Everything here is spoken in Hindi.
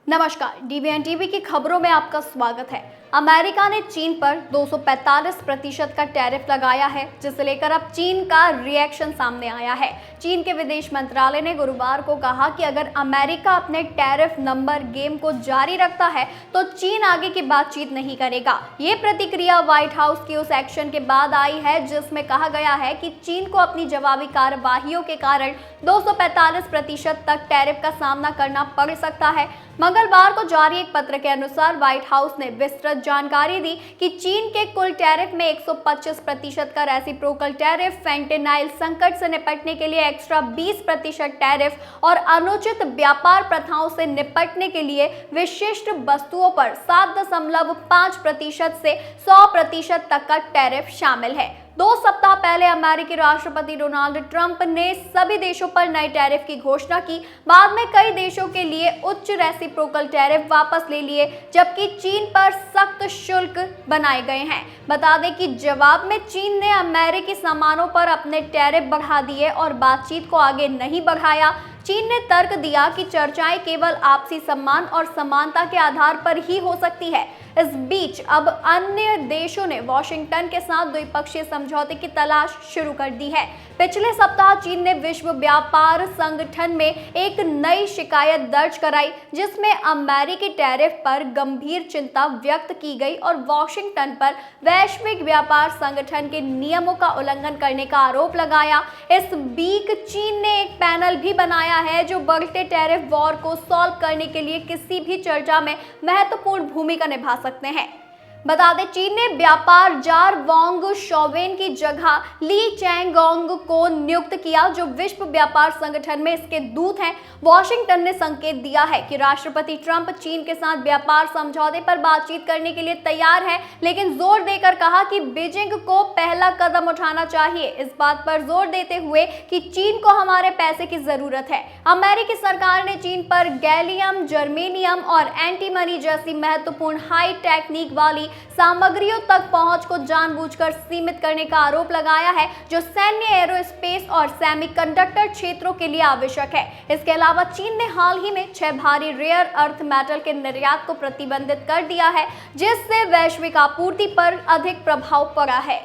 नमस्कार, डीवीएन टीवी की खबरों में आपका स्वागत है। अमेरिका ने चीन पर 245% का टैरिफ लगाया है, जिसे लेकर अब चीन का रिएक्शन सामने आया है। चीन के विदेश मंत्रालय ने गुरुवार को कहा कि अगर अमेरिका अपने टैरिफ नंबर गेम को जारी रखता है तो चीन आगे की बातचीत नहीं करेगा। ये प्रतिक्रिया व्हाइट हाउस की उस एक्शन के बाद आई है जिसमें कहा गया है कि चीन को अपनी जवाबी कार्यवाहियों के कारण 245% तक टैरिफ का सामना करना पड़ सकता है। मंगलवार को जारी एक पत्र के अनुसार व्हाइट हाउस ने विस्तृत जानकारी दी कि चीन के कुल टैरिफ में 125% का रेसिप्रोकल टैरिफ, फेंटेनाइल संकट से निपटने के लिए एक्स्ट्रा 20% टैरिफ और अनुचित व्यापार प्रथाओं से निपटने के लिए विशिष्ट वस्तुओं पर 7.5% से 100% तक का टैरिफ शामिल है। 2 सप्ताह पहले अमेरिकी राष्ट्रपति डोनाल्ड ट्रंप ने सभी देशों पर नए टैरिफ की घोषणा की। बाद में कई देशों के लिए उच्च रेसिप्रोकल टैरिफ वापस ले लिए, जबकि चीन पर सख्त शुल्क बनाए गए हैं। बता दें कि जवाब में चीन ने अमेरिकी सामानों पर अपने टैरिफ बढ़ा दिए और बातचीत को आगे नहीं बढ़ाया। चीन ने तर्क दिया कि चर्चाएं केवल आपसी सम्मान और समानता के आधार पर ही हो सकती है। इस बीच अब अन्य देशों ने वॉशिंगटन के साथ द्विपक्षीय समझौते की तलाश शुरू कर दी है। पिछले सप्ताह चीन ने विश्व व्यापार संगठन में एक नई शिकायत दर्ज कराई, जिसमें अमेरिकी टैरिफ पर गंभीर चिंता व्यक्त की गई और वॉशिंगटन पर वैश्विक व्यापार संगठन के नियमों का उल्लंघन करने का आरोप लगाया। इस बीच चीन ने एक पैनल भी बनाया है जो बढ़ते टैरिफ वॉर को सॉल्व करने के लिए किसी भी चर्चा में महत्वपूर्ण भूमिका निभा सकते हैं। बता दें, चीन ने व्यापार जार वांग शोवेन की जगह ली चैंगोंग को नियुक्त किया, जो विश्व व्यापार संगठन में इसके दूत हैं। वॉशिंगटन ने संकेत दिया है कि राष्ट्रपति ट्रंप चीन के साथ व्यापार समझौते पर बातचीत करने के लिए तैयार है, लेकिन जोर देकर कहा कि बीजिंग को पहला कदम उठाना चाहिए, इस बात पर जोर देते हुए कि चीन को हमारे पैसे की जरूरत है। अमेरिकी सरकार ने चीन पर गैलियम, जर्मेनियम और एंटीमनी जैसी महत्वपूर्ण हाई टेक्निक वाली सामग्रियों तक पहुंच को जानबूझकर सीमित करने का आरोप लगाया है, जो सैन्य, एरोस्पेस और सेमीकंडक्टर क्षेत्रों के लिए आवश्यक है। इसके अलावा चीन ने हाल ही में 6 भारी रेयर अर्थ मेटल के निर्यात को प्रतिबंधित कर दिया है, जिससे वैश्विक आपूर्ति पर अधिक प्रभाव पड़ा है।